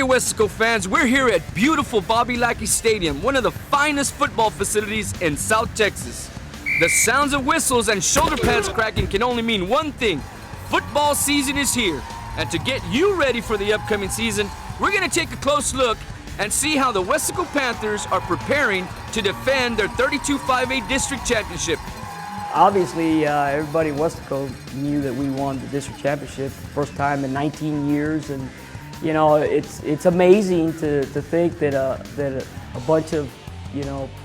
Weslaco fans, we're here at beautiful Bobby Lackey Stadium, one of the finest football facilities in South Texas. The sounds of whistles and shoulder pads cracking can only mean one thing: football season is here. And to get you ready for the upcoming season, we're going to take a close look and see how the Weslaco Panthers are preparing to defend their 32-5A district championship. Obviously, everybody in Weslaco knew that we won the district championship first time in 19 years, and you know, it's amazing to think that a bunch of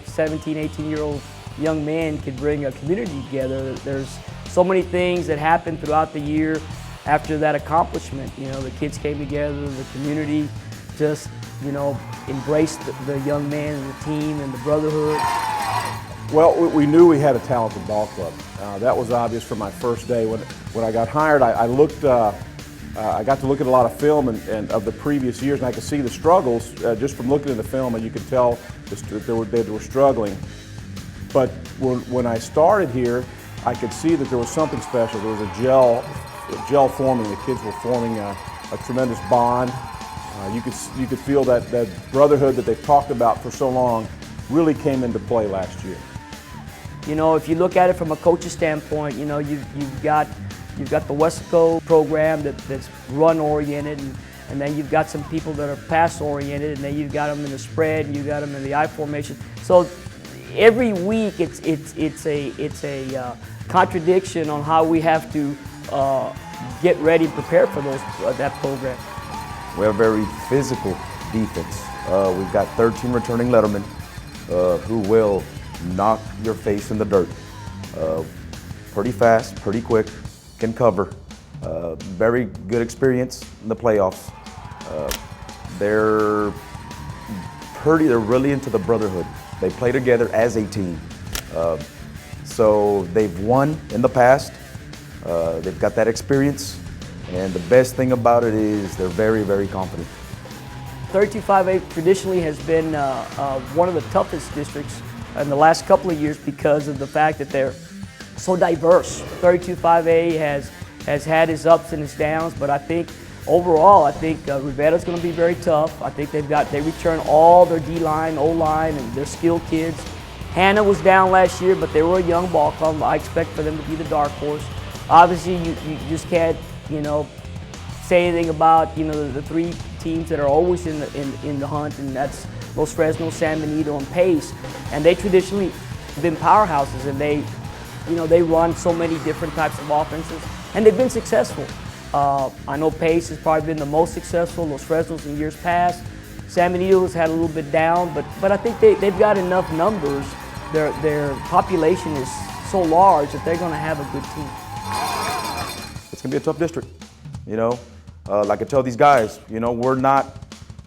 17, 18-year-old young men could bring a community together. There's so many things that happened throughout the year after that accomplishment. You know, the kids came together, the community just embraced the young man and the team and the brotherhood. Well, we knew we had a talented ball club. That was obvious from my first day. When I got hired, I got to look at a lot of film and of the previous years, and I could see the struggles just from looking at the film, and you could tell that they were struggling. But when I started here, I could see that there was something special. There was a gel forming. The kids were forming a tremendous bond. You could feel that brotherhood that they've talked about for so long really came into play last year. You know, if you look at it from a coach's standpoint, you've got the Weslaco program that's run-oriented, and then you've got some people that are pass-oriented, and then you've got them in the spread, and you've got them in the I formation. So every week it's a contradiction on how we have to get ready and prepare for that program. We have a very physical defense. We've got 13 returning lettermen who will knock your face in the dirt. Pretty fast, pretty quick, can cover. Very good experience in the playoffs. They're really into the brotherhood. They play together as a team. So they've won in the past. They've got that experience. And the best thing about it is they're very, very confident. 32-5A traditionally has been one of the toughest districts in the last couple of years because of the fact that they're so diverse. 32-5A has had its ups and its downs, but I think overall, Rivera's going to be very tough. I think they return all their D-line, O-line, and their skilled kids. Hannah was down last year, but they were a young ball club. I expect for them to be the dark horse. Obviously, you just can't say anything about the three teams that are always in the hunt, and that's Los Fresnos, San Benito, and Pace. And they traditionally have been powerhouses, and they run so many different types of offenses, and they've been successful. I know Pace has probably been the most successful. Los Fresnos in years past. San Benito has had a little bit down, but I think they've got enough numbers. Their population is so large that they're going to have a good team. It's going to be a tough district. Like I tell these guys, we're not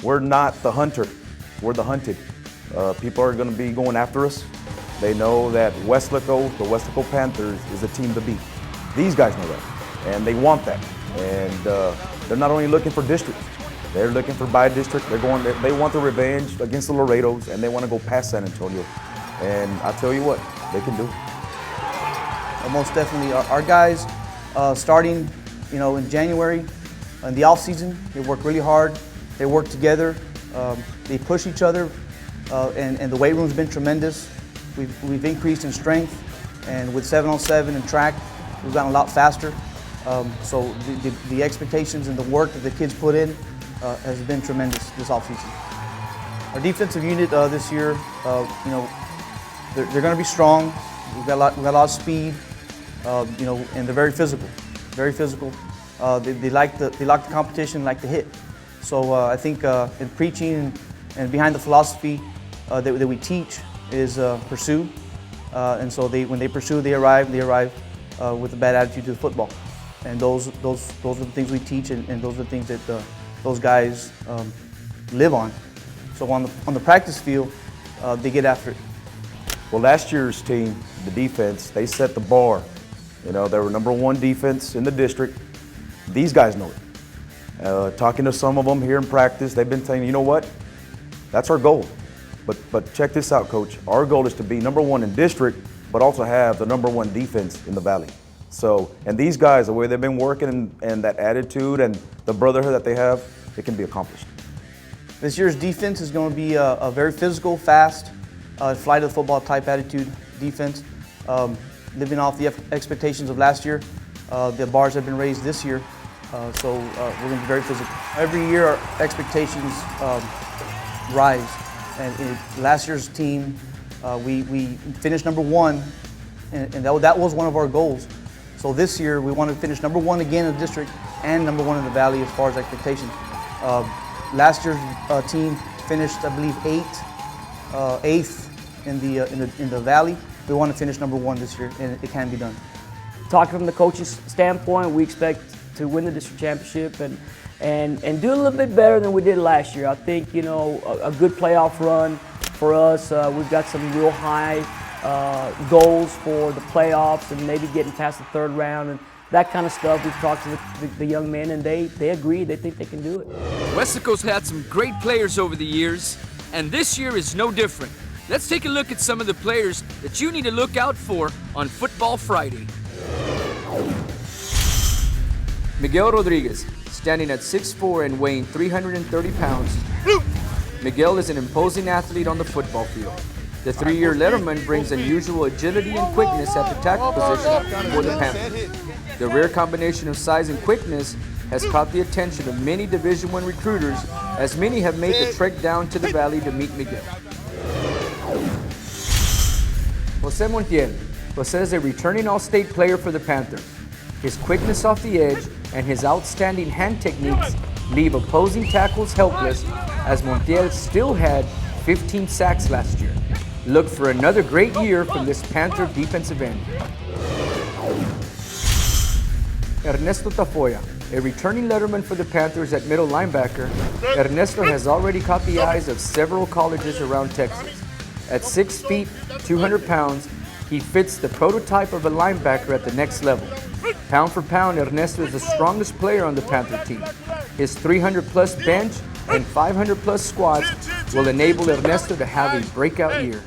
the hunter, we're the hunted. People are going to be going after us. They know that Weslaco, the Weslaco Panthers, is a team to beat. These guys know that, and they want that. And they're not only looking for districts, they're looking for by district. They want the revenge against the Laredos, and they want to go past San Antonio. And I tell you what, they can do it. Most definitely, our guys starting, in January, in the off season, they work really hard. They work together. They push each other, and the weight room's been tremendous. We've increased in strength, and with 7-on-7 and track, we've gotten a lot faster. So the expectations and the work that the kids put in has been tremendous this offseason. Our defensive unit this year, they're going to be strong. We've got a lot of speed, and they're very physical. Very physical. They like the competition, like to hit. So I think in preaching and behind the philosophy that we teach is pursue. And so when they pursue, they arrive with a bad attitude to the football. And those are the things we teach, and those are the things that those guys live on. So on the practice field, they get after it. Well, last year's team, the defense, they set the bar. They were #1 defense in the district. These guys know it. Talking to some of them here in practice, they've been saying, you know what? That's our goal. But check this out, Coach. Our goal is to be #1 in district, but also have the #1 defense in the Valley. So, and these guys, the way they've been working and that attitude and the brotherhood that they have, it can be accomplished. This year's defense is going to be a very physical, fast, flight of the football type attitude defense. Living off the expectations of last year, the bars have been raised this year, so we're going to be very physical. Every year our expectations rise, and in last year's team, we finished #1, and that was one of our goals. So this year we want to finish #1 again in the district and #1 in the valley as far as expectations. Last year's team finished, I believe, 8th in the valley. We want to finish #1 this year, and it can be done. Talking from the coach's standpoint, we expect to win the district championship and do a little bit better than we did last year. I think, you know, a good playoff run for us. We've got some real high goals for the playoffs and maybe getting past the 3rd round and that kind of stuff. We've talked to the young men, and they agree. They think they can do it. Weslaco's had some great players over the years, and this year is no different. Let's take a look at some of the players that you need to look out for on Football Friday. Miguel Rodriguez, standing at 6'4" and weighing 330 pounds. Miguel is an imposing athlete on the football field. The 3-year letterman brings unusual agility and quickness at the tackle position for the Panthers. The rare combination of size and quickness has caught the attention of many Division I recruiters, as many have made the trek down to the valley to meet Miguel. Jose Montiel. Jose is a returning All-State player for the Panthers. His quickness off the edge and his outstanding hand techniques leave opposing tackles helpless, as Montiel still had 15 sacks last year. Look for another great year from this Panther defensive end. Ernesto Tafoya, a returning letterman for the Panthers at middle linebacker. Ernesto has already caught the eyes of several colleges around Texas. At 6 feet, 200 pounds, he fits the prototype of a linebacker at the next level. Pound for pound, Ernesto is the strongest player on the Panther team. His 300-plus bench and 500-plus squats will enable Ernesto to have a breakout year.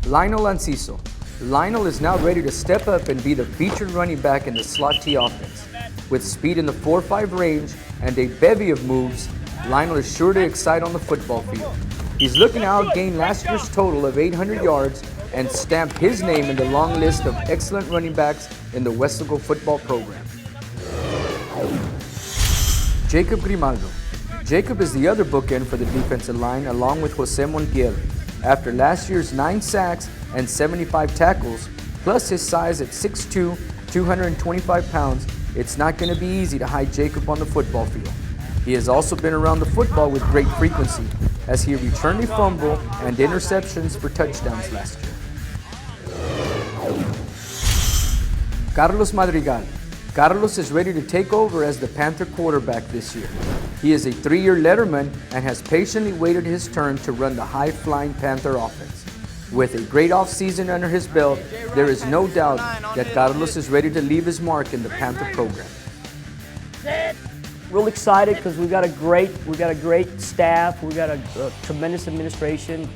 Lionel Anciso. Lionel is now ready to step up and be the featured running back in the slot T offense. With speed in the 4.5 range and a bevy of moves, Lionel is sure to excite on the football field. He's looking to outgain last year's total of 800 yards and stamp his name in the long list of excellent running backs in the Weslaco football program. Jacob Grimaldo. Jacob is the other bookend for the defensive line, along with Jose Montiel. After last year's 9 sacks and 75 tackles, plus his size at 6'2", 225 pounds, it's not going to be easy to hide Jacob on the football field. He has also been around the football with great frequency, as he returned a fumble and interceptions for touchdowns last year. Carlos Madrigal. Carlos is ready to take over as the Panther quarterback this year. He is a 3-year letterman and has patiently waited his turn to run the high-flying Panther offense. With a great offseason under his belt, there is no doubt that Carlos is ready to leave his mark in the Panther program. Real excited because we got a great staff. We got a tremendous administration,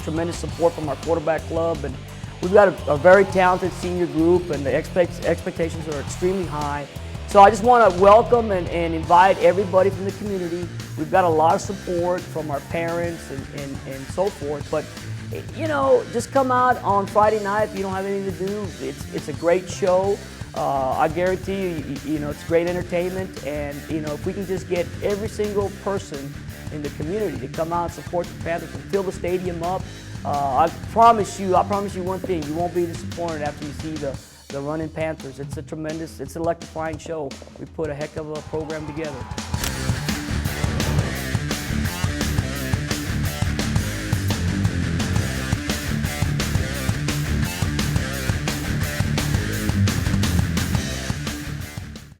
tremendous support from our quarterback club, and we've got a very talented senior group, and the expectations are extremely high. So I just want to welcome and invite everybody from the community. We've got a lot of support from our parents and so forth, but you know, just come out on Friday night if you don't have anything to do. It's a great show. I guarantee you, you know, it's great entertainment, and you know, if we can just get every single person in the community to come out and support the Panthers and fill the stadium up, I promise you one thing: you won't be disappointed after you see the running Panthers. It's an electrifying show. We put a heck of a program together.